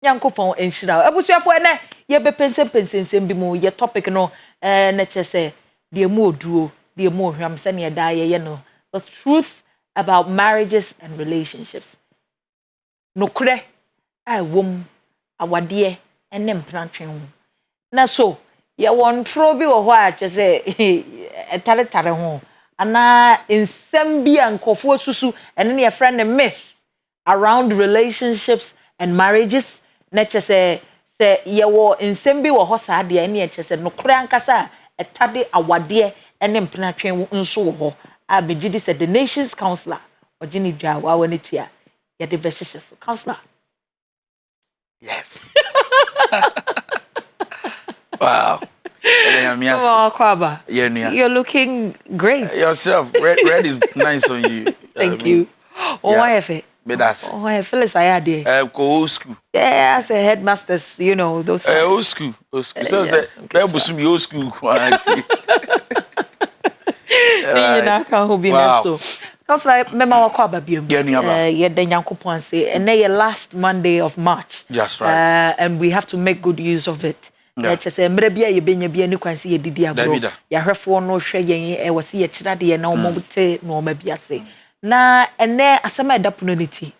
Nyankopon enhira abusuafo ene ye be pensem bi mu ye topic no na chese de mu oduo de mu hwam se ne da ye no the truth about marriages and relationships no kure wom awade ene mprantwen ho na so ye won tro bi wo ho a chese tare ho ana ensem bi ankofo susu ene ne ye friend myth around relationships and marriages na chese se ye wo ensem bi wo ho saa de ene ye chese no kure ankasa etade awade ene mprantwen nso wo ho a begidi said the nation's counselor Ojini Dwa wa wani tia ya de vicious counselor. Yes. Wow. You're looking great. Yourself, red is nice on you. Thank you. Oh, why if it? Oh, I feel as I had there. Old school. Yeah, as a headmasters, you know those. Old school. So say, "Be old school." You know, can't be so. Cause like, mema wakwa babiem. Yeah, the Nyankopon say, and now last Monday of March. That's right. And we have to make good use of it. Yeah, just say, mrebia ye benya bia ni kwansi ye didi agro. Ya hwefo no hwe yen e wasi ye kira de na omote no omabia say. Na ene asema edapunonity.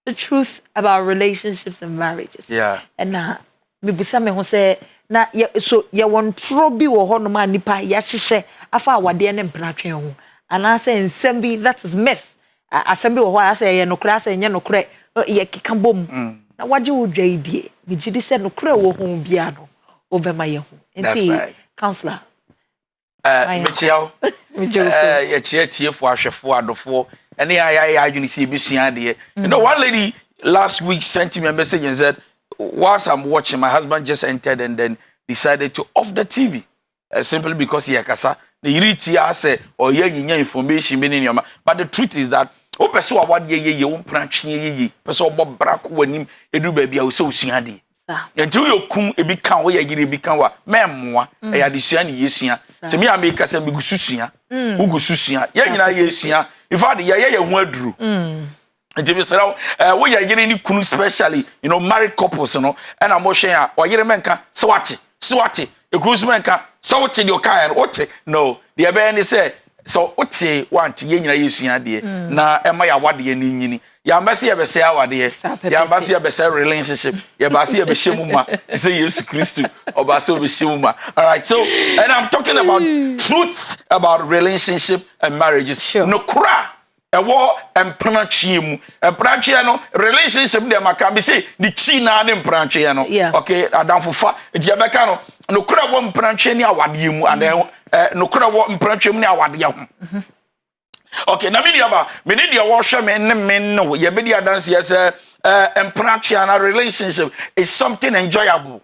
The truth about relationships and marriages. Yeah. And na me busa me ho say na so ye won tro bi wo ho no ma nipa ya hyehye afa awade ne mpratwen ho. And I say ensem that is myth. Asembi wo ho I say ye nokra say nye nokra ye kika bom. Na waje wo dwaidie. Me gidi say nokra wo ho bia no. Obema ye ho. Enti counselor. Mechiao. Ye tiefo ahwefo adofo. Ene ya adwuni see bisua de. You know one lady last week sent me a message and said whilst I'm watching my husband just entered and then decided to off the TV. Simply because he akasa the iriti ase or ye information meaning your but the truth is that o person awade ye won pranche ye person obo brako wanim edu ba bia o se osua de until you kum e bi kan wo ye gire bi kan wa memmoa e ya de sua ne yesua te me america se bigususua ugususua ye nyina yesua in fact ye ho aduru nti bi seraw wo ye gire ni kunu specially you know married couples no and am wo hwen a o yire menka se wate ekusmenka so what in your car what no the ebe say so what want ye nyina yesua de na ema ya wade ye ni nyini ya mbase ye bese awade ye ya mbase ye bese relationship ya mbase ye behye mu ma say Jesus Christ obase obehye mu ma. All right, so and I'm talking about truth about relationship and marriages. Sure. No kra ewo empranchie mu empranchie no relationship dem aka be say the chi na ne empranchie no okay adamfofa ejebeka no kura wo mpranchie ni awade mu and no kura wo mpranchie mu ni awade ho okay na me dia wo hwe me ne men no ye be dia dance yes empranchie na relationship is something enjoyable.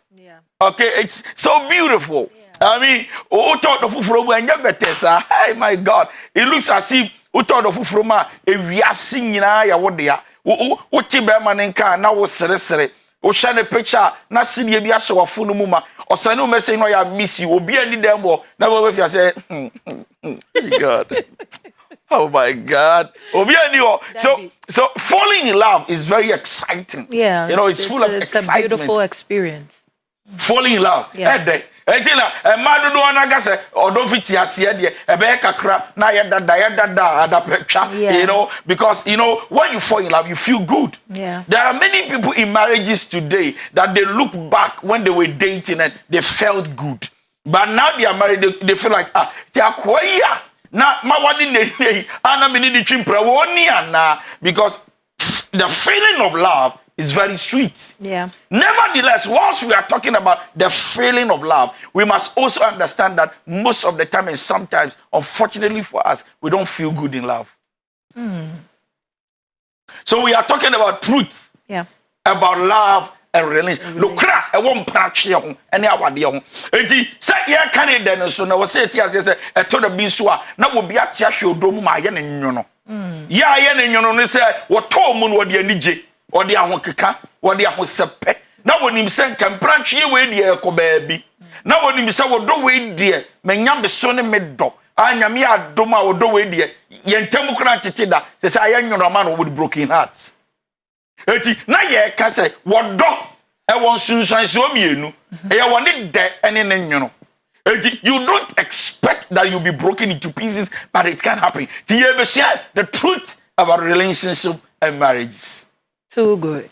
Okay, it's so beautiful. I mean, o talk the fufuro bu anya betesa. Hey my God, it looks as if o talk the fufuro ma ewiase nyina ya wo dia wo ti be ma nka na wo sere o share the picture na sidie bi ahye wafo no mu ma osane o message no ya miss you obi ani dem bo na bo fia say God. Oh my God. Obi ani o so falling in love is very exciting. Yeah. You know, it's full of excitement. It's a beautiful experience. Falling in love. Etina madu do na gase odo fiti ase de ebe kakra na ya dada adapetwa, you know, because you know when you fall in love you feel good. Yeah. There are many people in marriages today that they look back when they were dating and they felt good, but now they are married they feel like they are kwaya na mawadi ne ana me ni chimpra woni ana because the feeling of love is very sweet. Yeah. Nevertheless, whilst we are talking about the feeling of love, we must also understand that most of the time and sometimes, unfortunately for us, we don't feel good in love. So we are talking about truth. Yeah. About love and relationship. No cra e won prache ho ene awade ho. Enti say ye Canada no so na wo say ti ase say e to da bi so a na wo bi ate ahwe odom ma ye ne nwono. Ya ye ne nwono no say wo to mu no wo de anije. Odi ahokeka odi ahosepe na wonim se nkampranchie we die ekobaabi na wonim se wodo we die manyam so ne medo anyame adom a wodo we die yentam kura tete da se aye nyoroma no with broken hearts eti na ye ka se wodo e won sunsan so mienu e won de ene ne nwono. You don't expect that you'll be broken into pieces, but it can happen. The truth about relationship and marriages. Too good.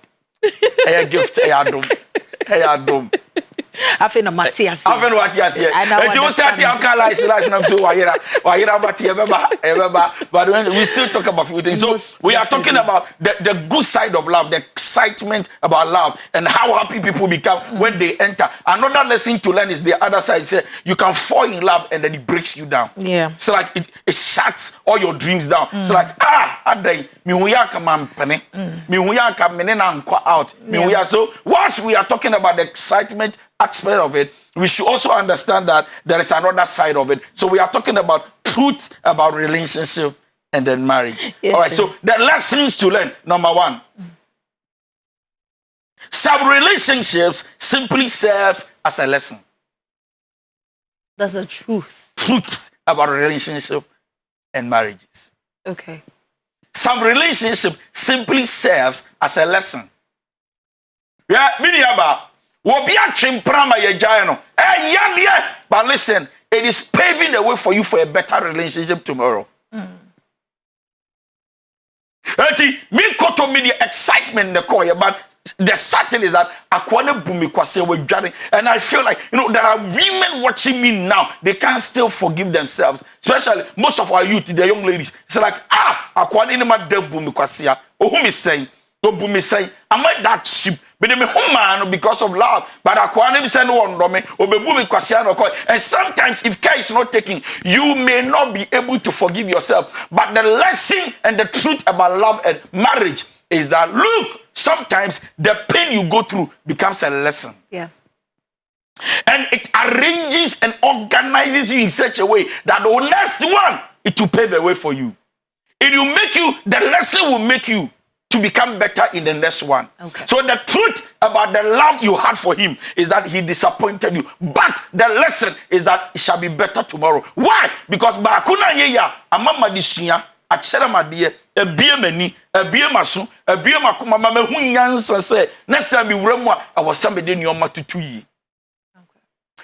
A gift, a dom. I feel Matthias. I feel what you say. And you start your car license. I'm so but when we still talk about few things. So we are talking about the good side of love, the excitement about love, and how happy people become when they enter. Another lesson to learn is the other side. Say you can fall in love and then it breaks you down. Yeah. So like it shuts all your dreams down. So like aday me huya kama mpene, me huya kama na nkwa out. Me huya. So once we are talking about the excitement aspect of it, we should also understand that there is another side of it. So we are talking about truth about relationship and then marriage. Yes, all right, so the lessons to learn. Number one, some relationships simply serves as a lesson. That's the truth. Truth about relationship and marriages. Okay. Some relationship simply serves as a lesson. Yeah, miniaba. But listen, it is paving the way for you for a better relationship tomorrow. Me koto me the excitement the call, but the sad thing is that akwane bumi kwase we jari, and I feel like there are women watching me now. They can't still forgive themselves, especially most of our youth, the young ladies. It's like akwane ni ma de bumi kwase. Oh, who me saying? Bumi saying, am I that cheap? But me human because of love. But akwane be saying no one me. Obebumi kwase no call. And sometimes if care is not taken, you may not be able to forgive yourself. But the lesson and the truth about love and marriage is that look, sometimes the pain you go through becomes a lesson. Yeah. And it arranges and organizes you in such a way that the next one, it will pave the way for you. It will make you, the lesson will make you to become better in the next one. Okay. So the truth about the love you had for him is that he disappointed you. But the lesson is that it shall be better tomorrow. Why? Because bakuna yeya amama disuya achera madie ebie mani ebie maso ebie makoma mama hu nyansa say next time we wura mu I was somebody nyoma tutu yi.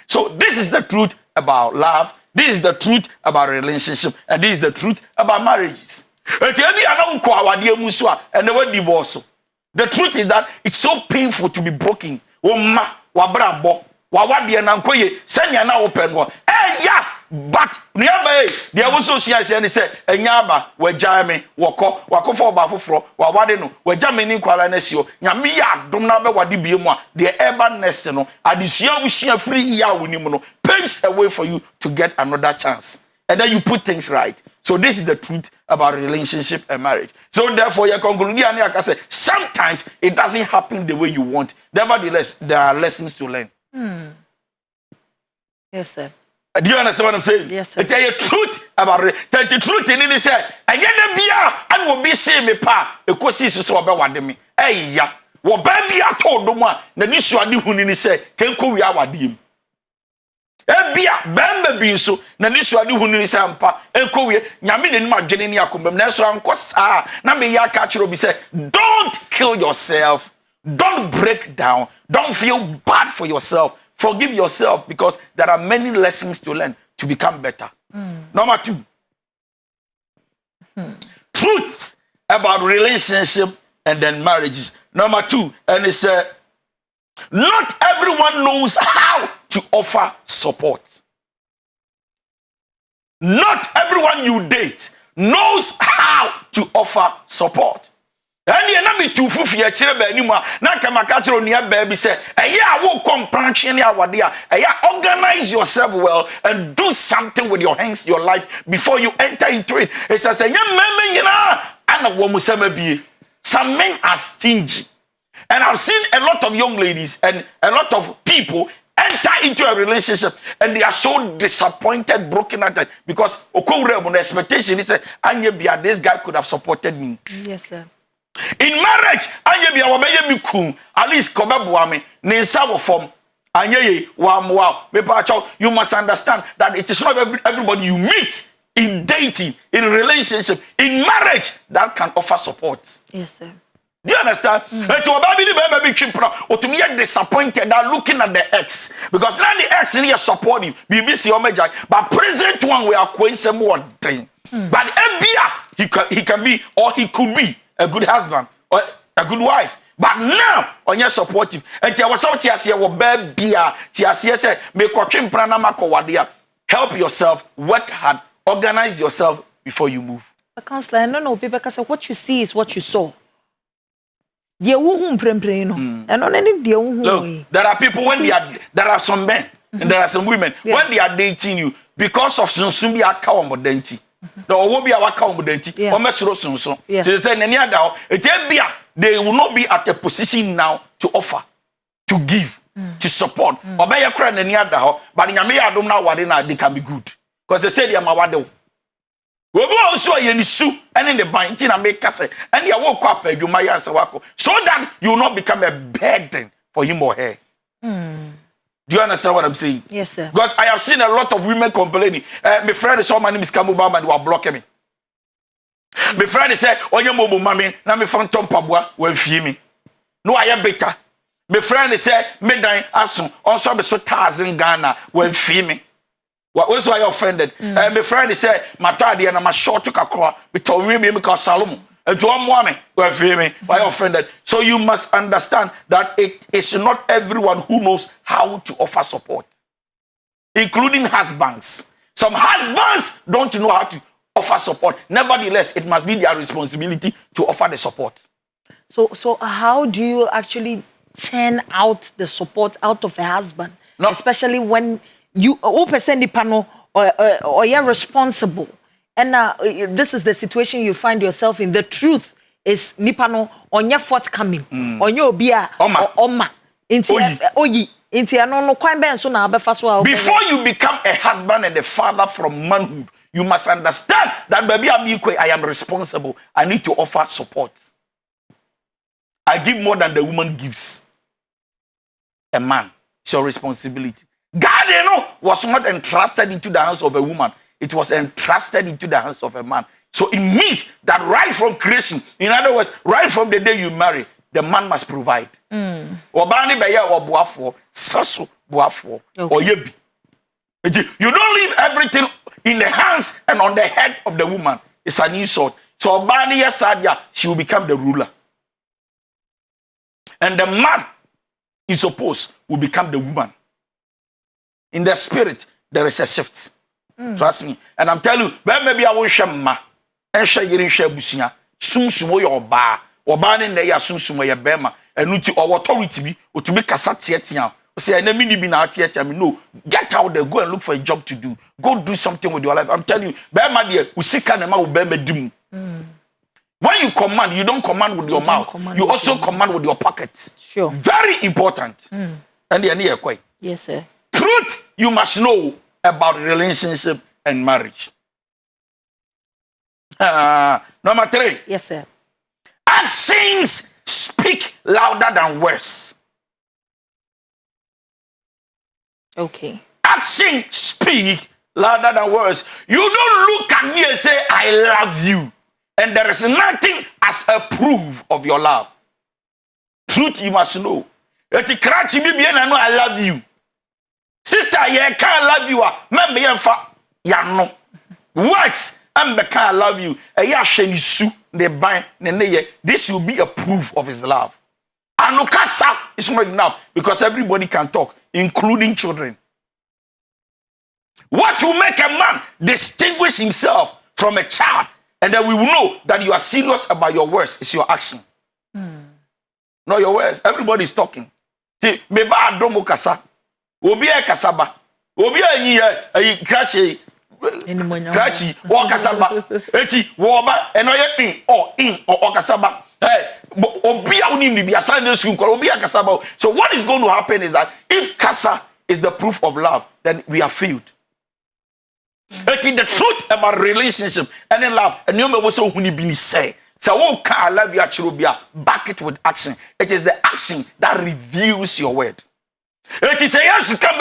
So this is the truth about love. This is the truth about relationship, and this is the truth about marriages. And never divorce. The truth is that it's so painful to be broken. But there was so she said, Enyaba, where Jame, wako for Bafro, Wadeno, where Jamini Qualanesio, Yamia, Domnabe Wadibiuma, the urban nestino, Adisia wishing free Yawinimono, paves a way for you to get another chance. And then you put things right. So this is the truth about relationship and marriage. So therefore, your conclusion, I can say, sometimes it doesn't happen the way you want. Nevertheless, there are lessons to learn. Yes, sir. Do you understand what I'm saying? Yes, sir. I tell you the truth about it. Tell the truth in it. Say, I get the beer and will be saying me pa. A question is so about me. Hey ya, what baby I told them one. The issue I do when say, can we our dim. Ebia bembe bi so na ni so ade hunu ni sampa enkowe nyame ne ma dwene ni akombam na so anko saa na me ya ka kire obi say don't kill yourself, don't break down, don't feel bad for yourself, forgive yourself, because there are many lessons to learn to become better. Number 2, truth about relationship and then marriages. Number 2, and it's not everyone knows how to offer support. Not everyone you date knows how to offer support. And you know me too fufi ya chire anymore. Na kama kachiro ni baby say, "Eya wo compassion ya wadia. Eya organize yourself well and do something with your hands, your life before you enter into it." It says, "Ya meme nyina ana wo musema bie." Some men are stingy. And I've seen a lot of young ladies and a lot of people enter into a relationship and they are so disappointed, broken-hearted, because the expectation is that this guy could have supported me. Yes, sir. In marriage, at least you must understand that it is not everybody you meet in dating, in relationship, in marriage that can offer support. Yes, sir. Do you understand? And to baby the baby chimpra or to be disappointed that looking at the ex because now the ex in here supporting BBC Omega but present one we are going some more thing. But FBA he can be or he could be a good husband or a good wife. But now on your supportive and there was something I say baby TSC say me ko chimpra na makowadia. Help yourself, work hard, organize yourself before you move. But counselor, no, because what you see is what you saw. Look, there are people when there are some men and there are some women when they are dating you because of some be a cow modernity. The will be our cow modernity or mesro so. So they say they will not be at a position now to offer, to give, to support. Or by a crown any other, but in Yamea don't know what they can be good. Because they say they are my we will also in the soup and in the bind and make us and you woke up you might answer so that you will not become a burden for him or her. Do you understand what I'm saying? Yes, sir. Because I have seen a lot of women complaining. My friend is my name is Kamubama and you are blocking me. My friend said, oh, you mobile mammy, now me found Tom Pabua will feel me. No, I am better. My friend said, midnight, asun, also be so thousand Ghana will feel me. What was why you offended? My friend said, my daddy and I'm a short to Kakwa, we told me because Salomon. And to one woman, well, feel me, why offended? So you must understand that it is not everyone who knows how to offer support, including husbands. Some husbands don't know how to offer support. Nevertheless, it must be their responsibility to offer the support. So how do you actually churn out the support out of a husband? No. Especially when you person the panel or you're responsible, and this is the situation you find yourself in. The truth is nipano on your forthcoming on your bia oma before you become a husband and a father from manhood, you must understand that baby I am responsible. I need to offer support. I give more than the woman gives. A man, it's your responsibility. God, you know, was not entrusted into the hands of a woman. It was entrusted into the hands of a man. So it means that right from creation, in other words, right from the day you marry, the man must provide. Obani beya or buafo, sasu buafo, or yebi. You don't leave everything in the hands and on the head of the woman. It's an insult. So Obani Yasadia, she will become the ruler. And the man, is supposed, will become the woman. In the spirit, there is a shift. Trust me. And I'm telling you, maybe I won't share ma. And share your share busia. Soon your bar. Or banning the soon your bema. And nuti or authority be or to make a satiatia. Say, I never been out yet. I mean, no, get out there, go and look for a job to do. Go do something with your life. I'm telling you, Bema dear, we see Kanema will Bema dim. When you command, you don't command with your mouth. You also command with your pockets. Sure. Very important. And the near quite. Yes, sir. Truth you must know about relationship and marriage. Number 3. Yes, sir. Actions speak louder than words. Okay. Actions speak louder than words. You don't look at me and say, I love you. And there is nothing as a proof of your love. Truth you must know. I love you. Sister, I can't love you. What? I love you. This will be a proof of his love. Anokasa is not enough because everybody can talk, including children. What will make a man distinguish himself from a child? And then we will know that you are serious about your words. It's your action. Not your words. Everybody is talking. Meba adomo kasa. Obi e kasaba. Obi e krachi. Krachi. Wa kasaba. Eti woba enoye in or kasaba. Obi a uni ni bi asande school. Obi a kasaba. So what is going to happen is that if kasa is the proof of love, then we are failed. It is the truth about relationship and in love. And you know what so say. So I love you achirubia. Back it with action. It is the action that reveals your word. It is a yes come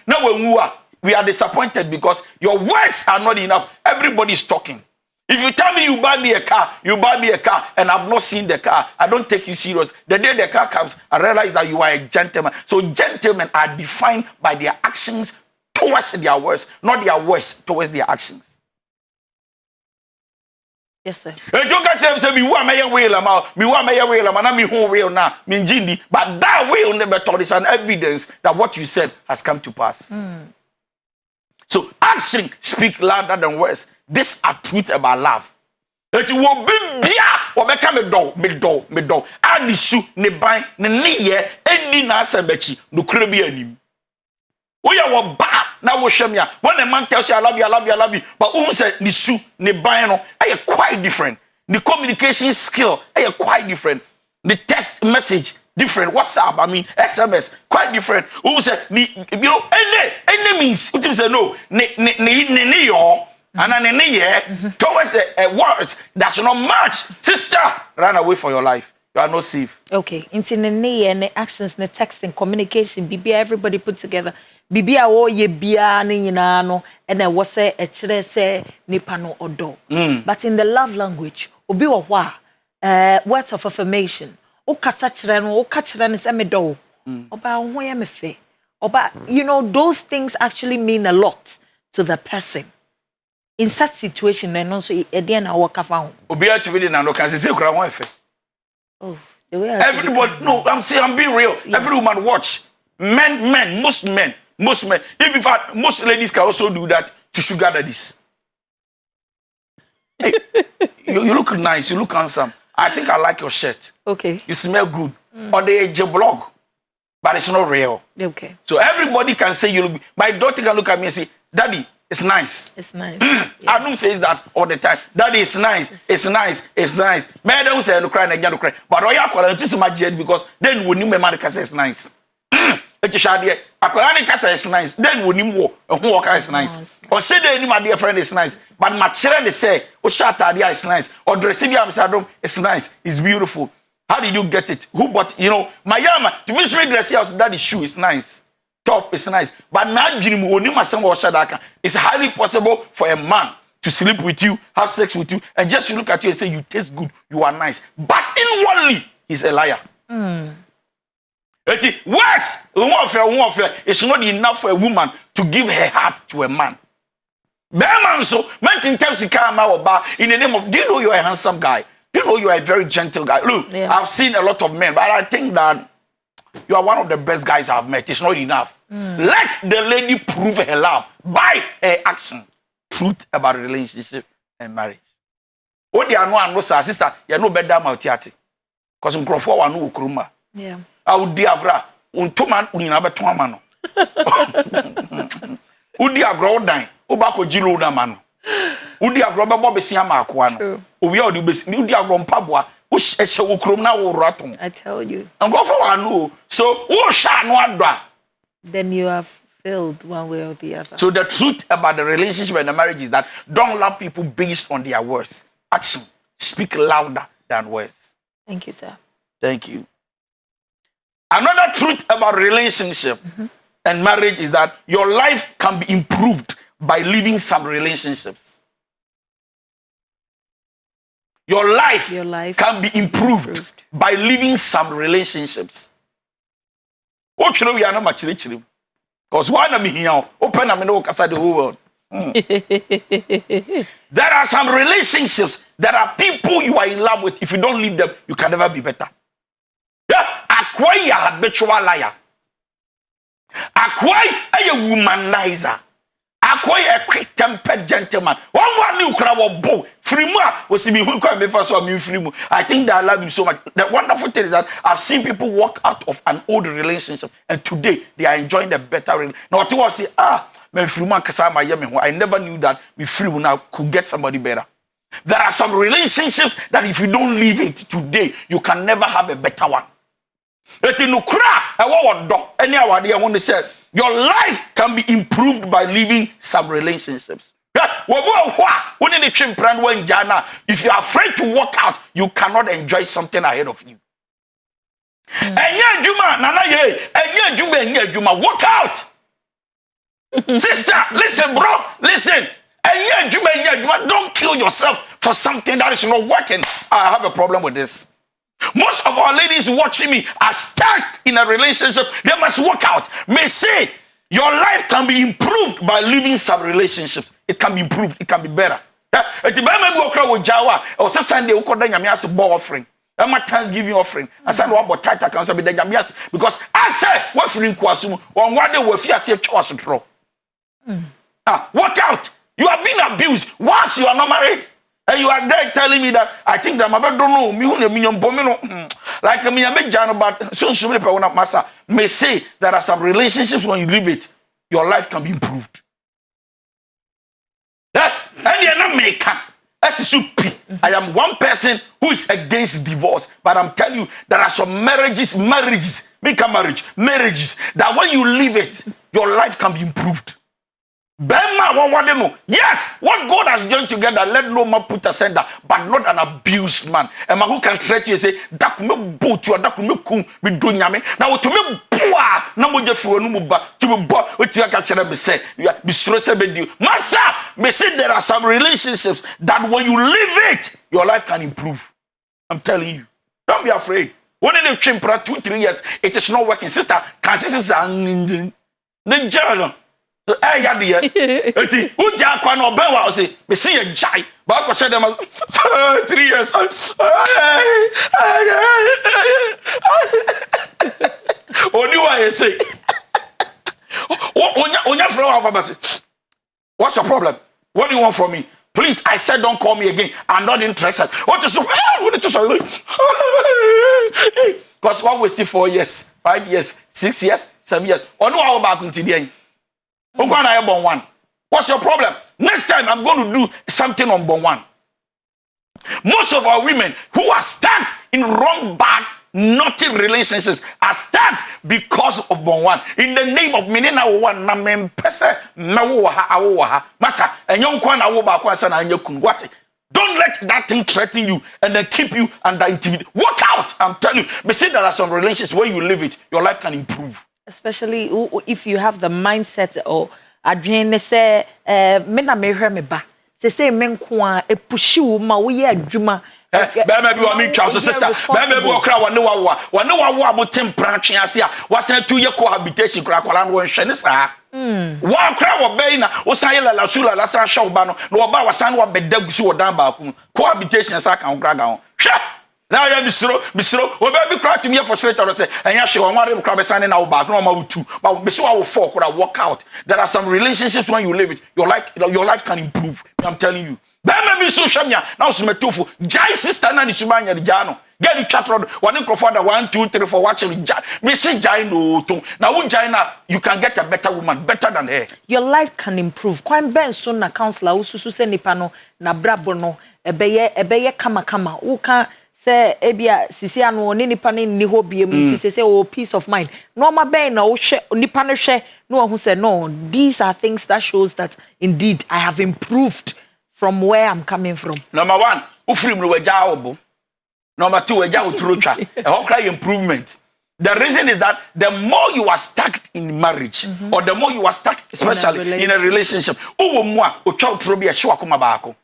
now we are disappointed because your words are not enough. Everybody is talking. If you tell me you buy me a car, and I've not seen the car, I don't take you serious. The day the car comes, I realize that you are a gentleman. So gentlemen are defined by their actions towards their words, not their words towards their actions. Yes, sir. But that will never told is an evidence that what you said has come to pass. So action speak louder than words. These are truth about love. That you will be or become a dog, me dog. And issue ne buy ne ye ending as a betchy, no crebianim. We are ba now we show me when a man tells you I love you, I love you, I love you. But who said the shoe ne buy no are quite different. The communication skill are quite different. The text message different. WhatsApp, I mean SMS, quite different. Who said you know any means what you say no ne yo and ne towards the words that's not much. Sister, run away for your life. You are not safe. Okay. Into the actions, the texting, communication, BB everybody put together. Bibi a wo ye bia ne nyina no and I was say a chere say nipa no odo. But in the love language, obi wo ho a words of affirmation. O kasa chere no, o ka chere ne say me do. Oba ho ye me fe. Oba, you know, those things actually mean a lot to the person. In such situation, and also e dey na work afa ho. Obi a tumi na no kan say kura ho efe. Oh, the way everybody no, I'm being real. Yeah. Every woman watch. Most men. If in fact, most ladies can also do that to sugar daddies. Hey, you look nice, you look handsome. I think I like your shirt. Okay. You smell good. Or they age your blog, but it's not real. Okay. So everybody can say you look. My daughter can look at me and say, "Daddy, it's nice." It's nice. I don't say that all the time. Daddy, it's nice. It's nice. It's nice. Me don't say no cry, no cry. But I call it just my jet because then when you me man can say it's nice. Akolani kasa is nice. Then when you walk is nice. Or say the my dear friend is nice. But my children say, "Oh, shatadia is nice." Or dressing me is nice. It's beautiful. How did you get it? Who bought? You know, my yama to be sweet dress house. Daddy shoe is nice. Top is nice. But now it's highly possible for a man to sleep with you, have sex with you, and just look at you and say you taste good, you are nice. But inwardly, he's a liar. Worse, it's not enough for a woman to give her heart to a man. Bearman, so man can tell you come out in the name of, do you know you're a handsome guy? Do you know you're a very gentle guy? Look, I've seen a lot of men, but I think that you are one of the best guys I've met. It's not enough. Let the lady prove her love by her action. Truth about relationship and marriage. What they are no sister, you're no better than because in Crawford, I know Ukruma. Yeah. I would diagra untuman uninabe twamano. Udi agro dan obako jilo na mano. Udi agro bebo besia ma akwa no. Owi odi besi udi agro mpaboa wo hye wo krom na wo raton. I tell you. Nkofo anu. So wo sha no adwa. Then you have failed one way or the other. So the truth about the relationship and the marriage is that don't love people based on their words. Action speak louder than words. Thank you, sir. Thank you. Another truth about relationship and marriage is that your life can be improved by leaving some relationships. Your life can be improved by leaving some relationships. What you know we are not much rich because one of me here open up and walk outside the whole world. There are some relationships. There are people you are in love with. If you don't leave them, you can never be better. Acquire a habitual liar. Acquire a womanizer. Acquire a quick-tempered gentleman. One new crowd bow. Freema was me who can be first or me free. I think that I love him so much. The wonderful thing is that I've seen people walk out of an old relationship and today they are enjoying the better relationship. Now to us say, I never knew that we free now could get somebody better. There are some relationships that if you don't leave it today, you can never have a better one. Your life can be improved by living some relationships. If you are afraid to walk out, you cannot enjoy something ahead of you. Walk out. Sister, listen, bro, listen. Don't kill yourself for something that is not working. I have a problem with this. Most of our ladies watching me are stuck in a relationship. They must work out. May say your life can be improved by leaving some relationships. It can be improved. It can be better. Eti ba me go kra wo jawa o se Sunday wo koda nyame ase bo offering e ma Thanksgiving offering asa no abo tithe kan so be da nyame ase because I say wo free kwasu mu won wade wo fi ase twa wasotro work out. You are being abused once you are not married and you are there telling me that I think that my bed don't know me hu na minyon bomi no like me am jano but so many people na master may say there are some relationships when you leave it your life can be improved. I am one person who is against divorce, but I'm telling you, there are some marriages, marriages, that when you leave it, your life can be improved. Yes, what God has joined together, let no man put asunder, but not an abused man. A man who can threaten you and say, that me boot you, that me kum be doing yame. Now to me poor, no more just for no more to be bought with your catcher and say, you are stressed with you. Master, me say there are some relationships that when you leave it, your life can improve. I'm telling you. Don't be afraid. When in the chimp 2-3 years, it is not working. Sister, can sister the journal. Eh ya de eti uja kwa no ben wa say me see a jai ba ko say dem 3 years oni wa ye say onya friend wa fa say what's your problem? What do you want from me? Please, I said don't call me again. I'm not interested. What is because what wasted 4 years, 5 years, 6 years, 7 years. Onu wa back into the end. One. What's your problem? Next time I'm going to do something on Bon One. Most of our women who are stuck in wrong, bad, naughty relationships are stuck because of Bon One. In the name of Menina One, Namen Pesa, Nawaha, Massa, and young Kwan Awabakwasan and Yokunwati. Don't let that thing threaten you and then keep you under intimidation. Work out, I'm telling you. But see, there are some relationships where you live it, your life can improve. Especially if you have the mindset or adwene say me na me hwe me ba say me nko a epushi wo ma wo ye adwuma ba ma bi wa me twa so sister ba ma bi wo kra wo ne wa mo tempra twe ase a wasan tu ye cohabitation kra kwala no hwe ne saa wa kra wo be na wo san ye la sula la san hwe wo ba no wo ba wasan wo beda gusu wo dan ba ku cohabitation sa kan kra ga ho hwe. Now you misro, we be cry to me for straight or say, and ya she wan worry cry be standing now back, no ma two, but be so I will fall, could I walk out. There are some relationships when you live it, your life can improve. I'm telling you. There may be so shamia, now some tofu, jai sister na ni subanya di jano. Get the chat rod, one father 1, 2, 3 for watching jai. Me say jai no to. Now when jai na, you can get a better woman, better than her. Your life can improve. Kwame Ben soon na counselor, ususu se nipano, na brabo no, ebeye kama, uka say ebia sisi anu oni nipa ni ho biem ti say oh peace of mind no ma ben na wo hwe nipa no hwe no hu say no these are things that shows that indeed I have improved from where I'm coming from. Number 1 ufrim no waja obo. Number 2 waja utrotwa e ho cry improvement. The reason is that the more you are stuck in marriage or the more you are stuck especially in a relationship owo mu a otwa utro bi e hwe akoma baako.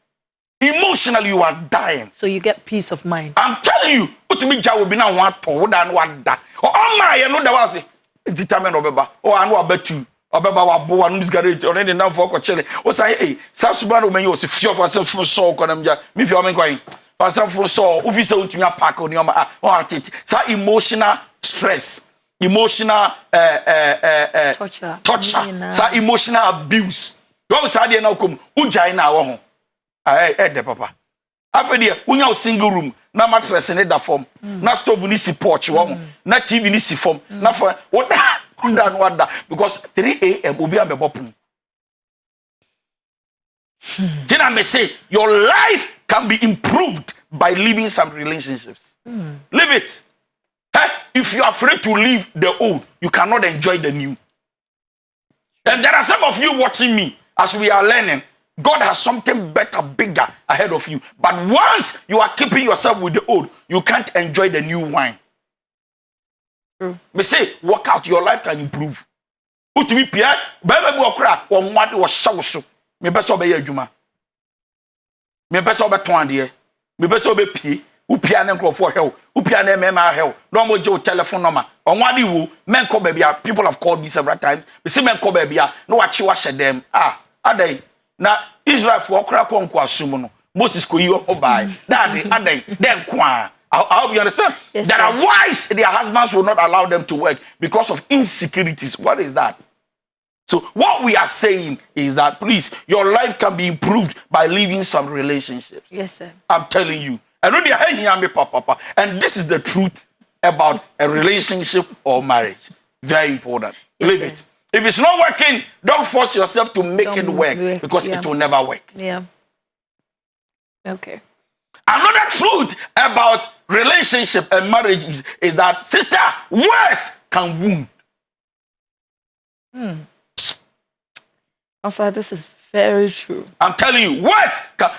Emotionally, you are dying. So you get peace of mind. I'm telling you, what me jaw be na ho ato da no wada. O ma ye no da was determine obeba. O anu abetu. Obeba wa bo anu misgarate. O ne na for ko chele. O say eh, sa suba no menyo se fio for se fo so ko nam ja. Me fio men kwan. For some fo so, o fi se untumi apack o ne o ma o atete. Sa emotional stress, emotional torture. Sa emotional abuse. Go sa de na kom. Ujai na wo ho. De papa afedi unya o single room na mattress in da form na stove ni si porch wo na TV ni si form na for wada because 3 a.m. obi am bepopun. Tina me say your life can be improved by leaving some relationships. Leave it. If you are afraid to leave the old, you cannot enjoy the new. And there are some of you watching me as we are learning. God has something better, bigger ahead of you. But once you are keeping yourself with the old, you can't enjoy the new wine. Me say, work out, your life can improve. Put me Pierre, baby, walk around, or what was so. Me best obey your juma. Me pese obeton ade. Me pese obepie. Upia ne nkrofo hell. Upia ne mema hell. No mo je telephone number. Onwade wo men call baby. People have called me several times. Me say men call baby. No wachi wa them. Adai. Na Israel for okra konko asum no. Moses ko yi obai. Daddy adai. Then kwa. I hope you understand. Yes, there are wives, their husbands will not allow them to work because of insecurities. What is that? So what we are saying is that, please, your life can be improved by leaving some relationships. Yes, sir. I'm telling you. And this is the truth about a relationship or marriage. Very important. Yes, Leave sir. it. If it's not working, don't force yourself to make it work because it will never work. Yeah. Okay. Another truth about relationship and marriage is that, sister, words can wound. Also, this is very true. I'm telling you, words can.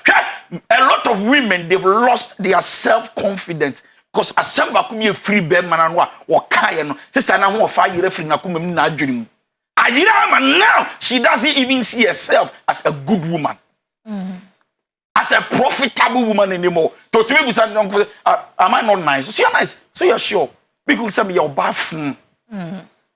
A lot of women, they've lost their self-confidence because a samba could be a free bed man or kayan. Sister, now who 5 years free na kumem na dream. And now she doesn't even see herself as a good woman. As a profitable woman anymore. To me, am I not nice? So you're nice. So you're sure. Because some you're bad.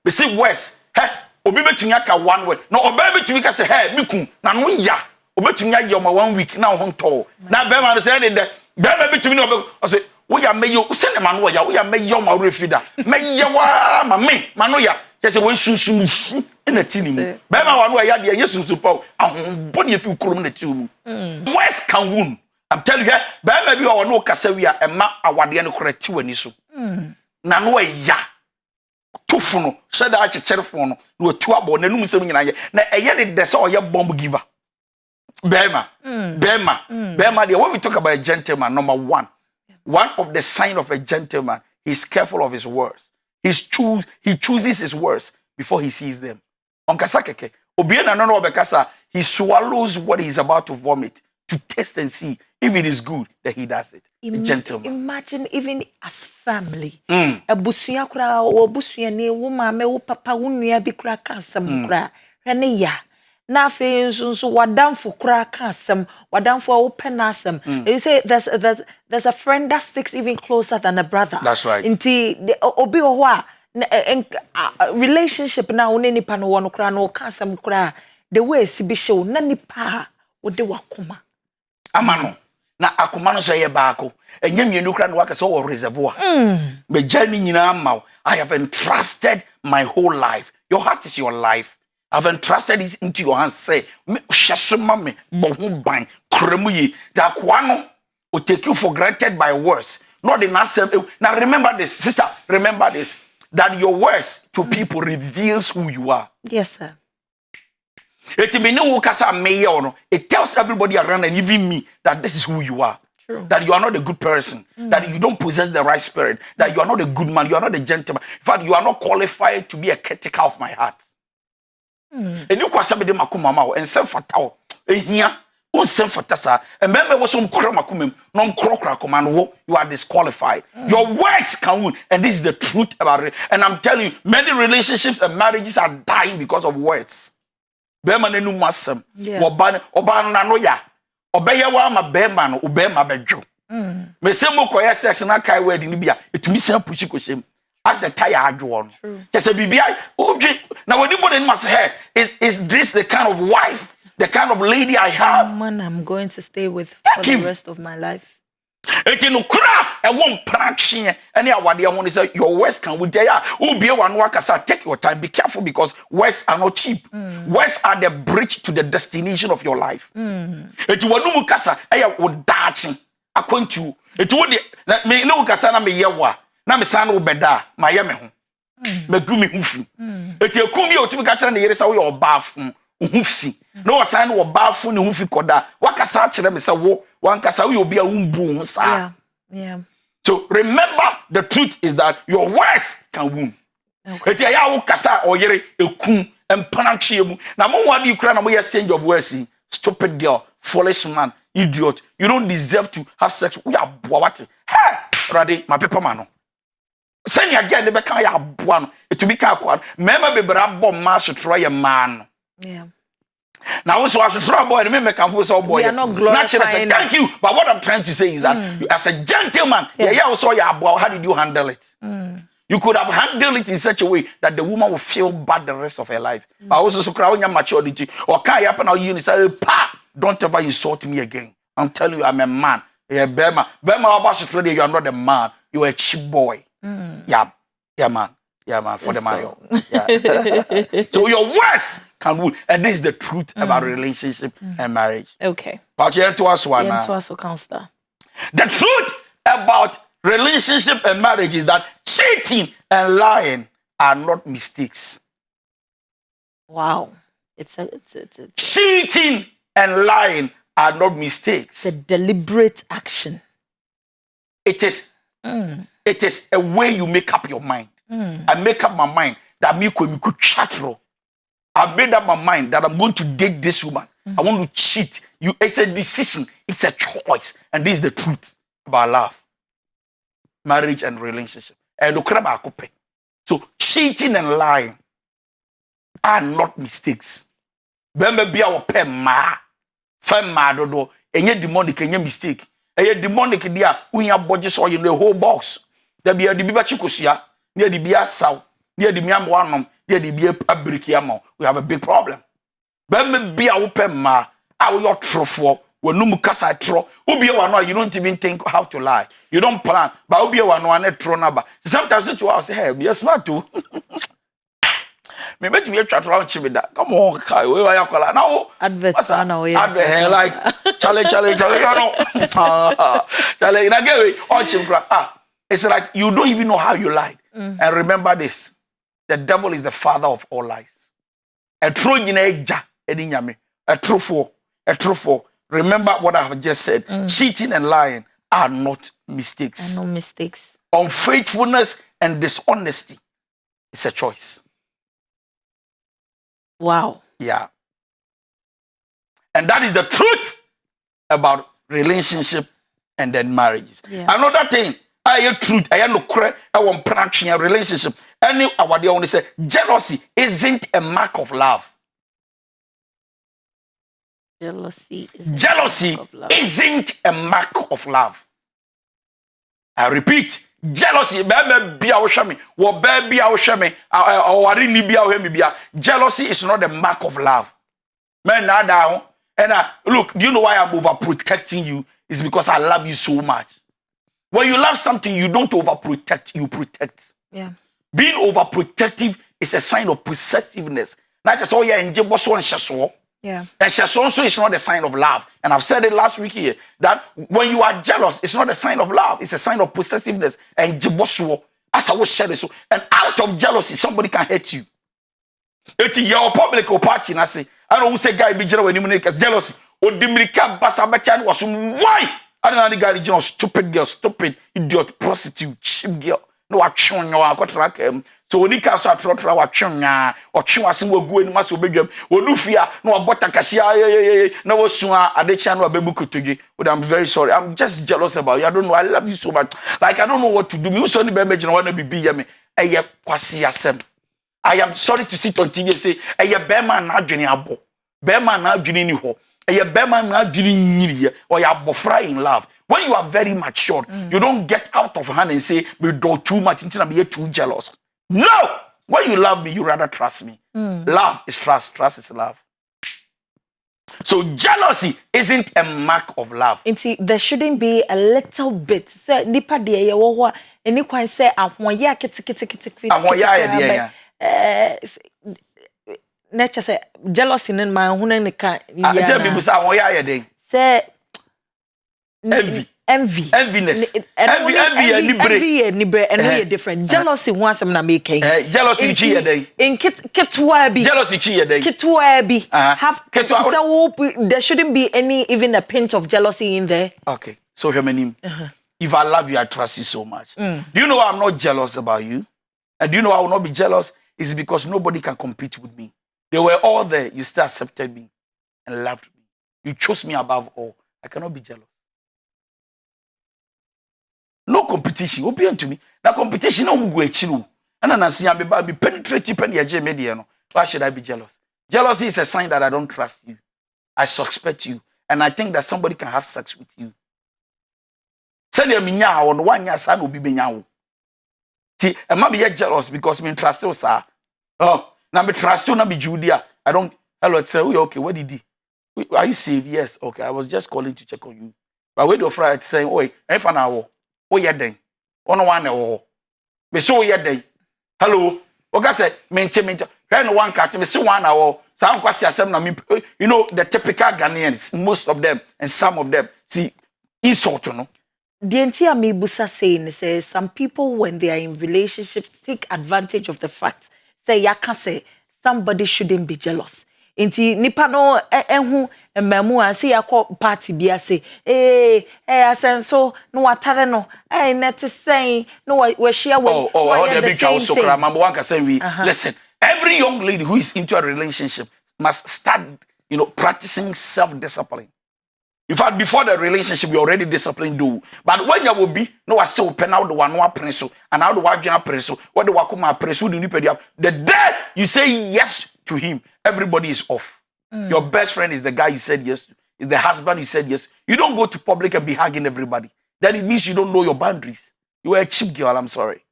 They say worse. Hey, obi betunya ka 1 word. No, obi betunya say hey, miku na no ya. Obi betunya your 1 week na ho to. Na be man say dey there. Be betunya no obi say we ya me yo say na man wo ya. We ya me yo ma refida. Me ya wa ma me. Ma no ya. Say we sunsun na tinim. Be man wa no ya dey yesunsun pa. Ahon e fi kurom na timu. Words can wound. I'm telling you, be man bi o no kasa wi a ema awade no korati wani so. Na no ya. Tufuno, said that cherfono, no 2 abo, na num sem nyina ye. Na eye de say oye bomb giver. Bema. When we talk about a gentleman, number one of the sign of a gentleman, he's careful of his words. He chooses his words before he sees them. On kasakeke, obiena no obekasa, he swallows what he's about to vomit to taste and see if it is good that he does it. A gentleman. Imagine even as family. Abusuya kura o busuya ni wo mama wo papa wo nua bi kura ka asem kura. Hwene ya. Na afi nso wadamfo kura ka asem, wadamfo wo pena asem. You say there's a friend that sticks even closer than a brother. That's right. Inti obi ho a relationship na wo ne nipa no wo no kura no ka asem kura the way si bi show na nipa wo de wakoma. Amano. Na akomano so ye baako enye mienu kra na waka so wo reservoir be jani nyina amaw. I have entrusted my whole life. Your heart is your life. I've entrusted it into your hands. Say me hwesoma me bo ho ban kremu yi da kwano will take you for granted by words, not in answer. Now remember this, sister, remember this, that your words to people reveals who you are. Yes, sir. It tells everybody around and even me that this is who you are. True. That you are not a good person, that you don't possess the right spirit, that you are not a good man, you are not a gentleman. In fact, you are not qualified to be a caretaker of my heart. And you kwasa be makumama and self fatao. Here, self fatasa. And remember what some makumim, non crocra command, you are disqualified. Your words can win, and this is the truth about it. And I'm telling you, many relationships and marriages are dying because of words. Bema ne nu masem oba na no ya obeye wa ma bema no obema bedwo me se mo koye sex na kai word ni bia etumi san pushi ko shem as a tire adwo no just bibia odwi na woni bo ne mas is this the kind of wife, the kind of lady I have, man I'm going to stay with for the rest of my life. Eti no kra e won pratwe ene awade ho ne say your words can with ya ubie wa no akasa. Take your time, be careful, because words are not cheap. Words are the bridge to the destination of your life. Eti wonu mu kasa e ya wodachi akwantu eti wo de me no kasa na me yewa na me san wo beda ma ye me ho megu me hufi eti ekum bi otumi ka kire ne yere sa wo ye obafo hufi no wasan wo bafo ne hufi koda wakasa kire me sa wo wankasa wo obi a wumbu sa. Yeah. So remember, the truth is that your words can wound. Eti ya wo kasa oyere ekum empanatwe mu na mo wadi kura na mo exchange of words. Stupid girl, foolish man, idiot, you don't deserve to have sex. We are boa what? Hey, ready, my paper man. Send you again, the can ya boa no. It to be ka kwa. Remember be bra bom ma so try a man. Yeah. Now, also as a trouble boy, remember, can force all boy. We are not glorifying. Thank you. But what I'm trying to say is that you, as a gentleman, yeah, also yeah, boy, how did you handle it? You could have handled it in such a way that the woman will feel bad the rest of her life. But also, so crowd your maturity or can't happen. You say, "Pa, don't ever insult me again." I'm telling you, I'm a man. Yeah, Bema, about you are not a man. You are a cheap boy. Yeah, man. Yeah, man, for the mayo. Yeah. So your words can rule. And this is the truth about relationship and marriage. Okay. But you to us one now. Counselor. The truth about relationship and marriage is that cheating and lying are not mistakes. Wow. It's Cheating and lying are not mistakes. It's a deliberate action. It is a way you make up your mind. I make up my mind that me could chat. I made up my mind that I'm going to date this woman. I want to cheat. It's a decision. It's a choice. And this is the truth about love, marriage, and relationship. And look at so cheating and lying are not mistakes. Remember, be our pen ma, fem ma dodo. Any demonic, any mistake. Any demonic dia we have budgets or in the whole box. There be a dibiba chikusia. Near the Bia South, near the Miam one, near the Bia Abrikiamo, we have a big problem. But be a open ma, I will not throw for when Numukasa throw. Ubi one, you don't even think how to lie. You don't plan, but Ubi one throw number. Sometimes it's to say, hey, you're smart too. Maybe to be a chat around Chimida. Come on, Kai, where are you calling now? Adverts, like Charlie, Charlie, on Chimbra. It's like you don't even know how you lied. And remember this, the devil is the father of all lies. A true truthful. Remember what I have just said. Cheating and lying are not mistakes. No mistakes. Unfaithfulness and dishonesty is a choice. Wow. Yeah. And that is the truth about relationship and then marriages. Yeah. Another thing. I truth, I no credit, I want production and relationship. Any what they want to say, jealousy isn't a mark of love. Jealousy isn't a mark of love. I repeat, jealousy, jealousy is not a mark of love. Man, now, and look, do you know why I'm overprotecting you? It's because I love you so much. When you love something, you don't overprotect, you protect. Yeah. Being overprotective is a sign of possessiveness. Not just, oh yeah, and yeah. And also is not a sign of love. And I've said it last week here, that when you are jealous, it's not a sign of love, it's a sign of possessiveness. And as I was sharing so, and out of jealousy, somebody can hurt you. It's your public or party, and I say, I don't say guy be jealous when you make jealousy. Or Dimirika Basabachan was why? I don't know the guy, you know, stupid girl, stupid idiot, prostitute, cheap girl. No action, no, I got track him. So when he comes out, watching or chewing will go in mass obedium, or do fear, no, about Takasia, no, soon at the channel of Bebukutugi. But I'm very sorry. I'm just jealous about you. I don't know. I love you so much. Like, I don't know what to do. You only be want to be yummy. I am sorry to sit on TV and say, a bear man now, Jenny Abo. Bear man now, Jenny Ho. A bear man now, Jenny, or you're bofra in love. When you are very mature, you don't get out of hand and say, we do too much until I'm too jealous. No! When you love me, you rather trust me. Love is trust. Trust is love. So jealousy isn't a mark of love. There shouldn't be a little bit. Nipa de yewo any kwan say ahoya kiti. Ahoya nature say jealousy in my huna nika. Say enviness. Envy and different. Jealousy once I'm not making. Jealousy in kitwabi. Jealousy kitwabi. There shouldn't be any even a pinch of jealousy in there. Okay. So hear my name. If I love you, I trust you so much. Do you know I'm not jealous about you? And do you know I will not be jealous? It's because nobody can compete with me. They were all there. You still accepted me and loved me. You chose me above all. I cannot be jealous. No competition. Open to me. That competition no go echiru. And I see I'm be penetrating pen media no. Why should I be jealous? Jealousy is a sign that I don't trust you. I suspect you. And I think that somebody can have sex with you. Send your minya on 1 year son will be minya. See, and maybe you're jealous because me trust you, sir. Oh, now me trust you, now be Judia. I don't. Hello, say, okay, what did he? Are you saved? Yes. Okay, I was just calling to check on you. But wait, your friend saying, "Oi, if an hour, oh yeah, then, on 1 hour, we saw yeah day. Hello, okay, say, maintain. When one catch me, see 1 hour. Some question, you know, the typical Ghanaians, most of them, and some of them, see, insult, you know. The entire Mibusa saying says some people when they are in relationships take advantage of the fact say ya can say somebody shouldn't be jealous. Inti nipa no enhu emamu an say yakọ party bia say asenso no watare no net saying no we share we the big house so number one can say we listen, every young lady who is into a relationship must start, you know, practicing self-discipline. In fact, before the relationship, you already disciplined do. But when you will be, no, I say open out the one preso, and out the one preso, what the wakuma preso, the day you say yes to him, everybody is off. Your best friend is the guy you said yes to, is the husband you said yes. You don't go to public and be hugging everybody. Then it means you don't know your boundaries. You are a cheap girl, I'm sorry.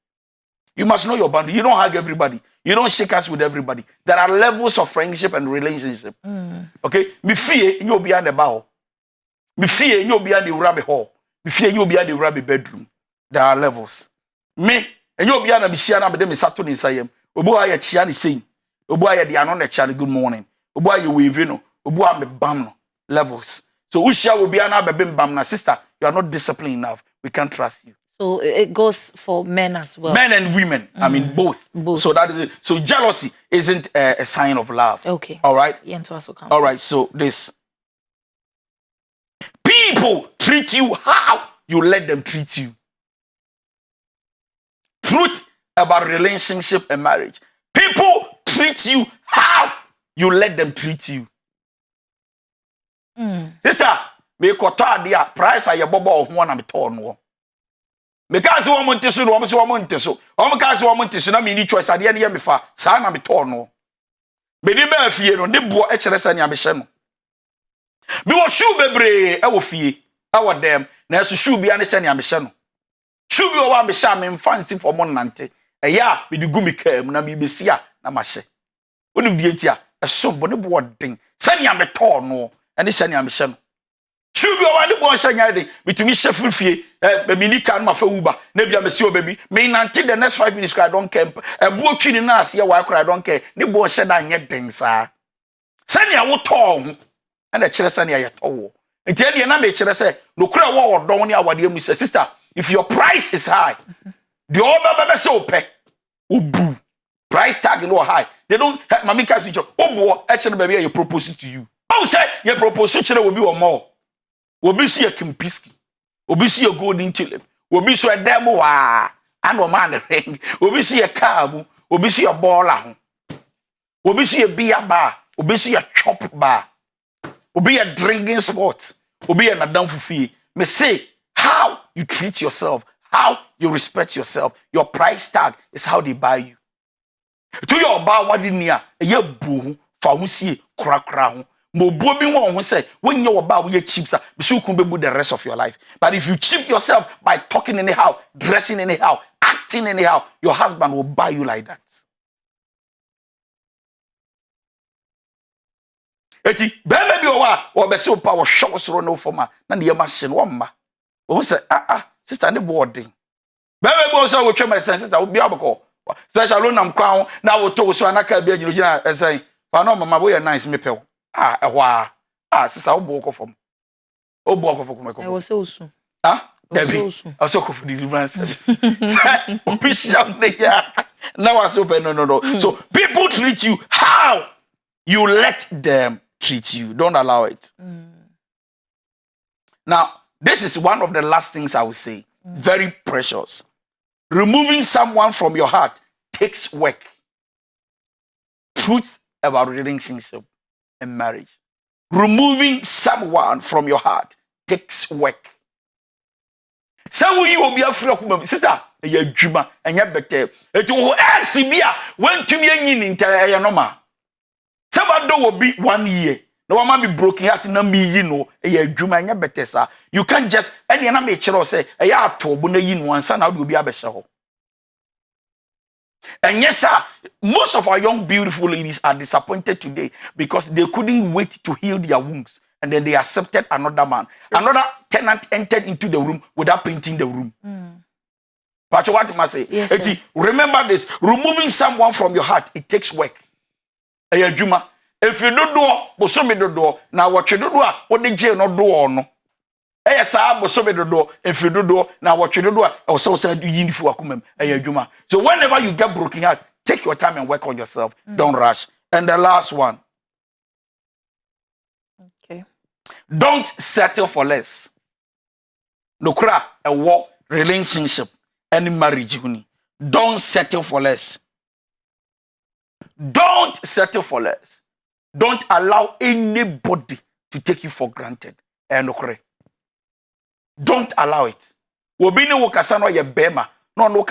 You must know your boundaries. You don't hug everybody. You don't shake hands with everybody. There are levels of friendship and relationship. Okay? Me fear you'll be on the bow. Me fear you be at the rabbit hall. Me fear you be at the rabbit bedroom. There are levels. Me and you be at the Michiana, but then me Saturn in Sayem. Obo aye chiani sing. Obo aye the anon chani good morning. Obo aye wavino. Obo aye me bam levels. So Usha will be an abem bam na sister. You are not disciplined enough. We can't trust you. So it goes for men as well. Men and women. I mean both. So that is it. So jealousy isn't a sign of love. Okay. All right. All right. So this. People treat you how you let them treat you. Truth about relationship and marriage. People treat you how you let them treat you. Sister, me kota dia price aye bobo ho na me ton wo. Me ka se wo monteso no so wo monteso. O me ka se wo monteso na me ni choice ade na ye me fa. Sa na me ton wo. Me di ba fie no de bo e kire sa nia me hye no. Me wo shoe bebre e wo fie. Awo dem na so shoe bia ne se nia me hye no. Shoe bi wo wa me hye me fancy for mon nante. E ya me di gu me kam na me besi a na ma hye. Woni bi etia e so bo ne bo den. Se nia me ton no. Ene se nia me hye no. Shoe bi wo wa ne bo hye nya de bitumi hye furfie be mi ni kan ma fa uba na bia me se o baby me nante the next 5 minutes I don't care. E bo twi ni na ase wa I don't care. Ne bo hye da nye den sa. Se nia wo ton and the chile sani ya towo. Nti e na me chile say no kura wo odon ni awade mu say sister, if your price is high, the oba say ope obu price tag no high. They don't mami ka switch obu e chile baby you propose to you. How say you propose chile will be o more. Obi see a kimpiski. Obi see a golden chile. Obi so a demo wa and o man ring. Obi see a car mu. Obi see a baller ho. Obi see a beer bar. Obi see a chop bar. Obi a drinking spot. Obi a nadam fufi. Me say how you treat yourself, how you respect yourself. Your price tag is how they buy you. To your bar what in here, a year boo for who see crack round. Mo bobi won who say when you bar we cheap sir, be sure be the rest of your life. But if you cheap yourself by talking anyhow, dressing anyhow, acting anyhow, your husband will buy you like that. Eti bebe bi o be se o pa wo hwo soro no foma na ne yema hye no mma o se sister ne boarding bebe bi o so wo twema sister wo bi aboko special lo nam kwa na wo to so anaka bi agirogina esen fa no mama bo ye nice me pew ehwa sister wo bo ko fom o bo ko fom ko I was so soon Debbie I so ko for deliverance service official ya now I so no so people treat you how you let them treat you. Don't allow it. Now, this is one of the last things I will say. Very precious. Removing someone from your heart takes work. Truth about relationship and marriage. Removing someone from your heart takes work. Some you will be afraid, sister. You juma and you better. It will ask me when to me in normal. Sabado will be 1 year. No one be broken heart na me yi no e adwuma nya betesa. You can't just any na me kire say e ya atobo na yi no ansa na obi abehye ho. And yes, sir, most of our young beautiful ladies are disappointed today because they couldn't wait to heal their wounds. And then they accepted another man. Another tenant entered into the room without painting the room. But what am I say? Yes, remember this, removing someone from your heart, it takes work. If you don't do, so me do. Now what you do, what the jail not do or no? So me do. If you do, now what you do, or so said you for akumem. So whenever you get broken heart, take your time and work on yourself. Don't rush. And the last one. Okay. Don't settle for less. No cry a war relationship any marriage. Don't settle for less. Don't settle for less. Don't allow anybody to take you for granted. Don't allow it. Wobini wokasa no ye bema no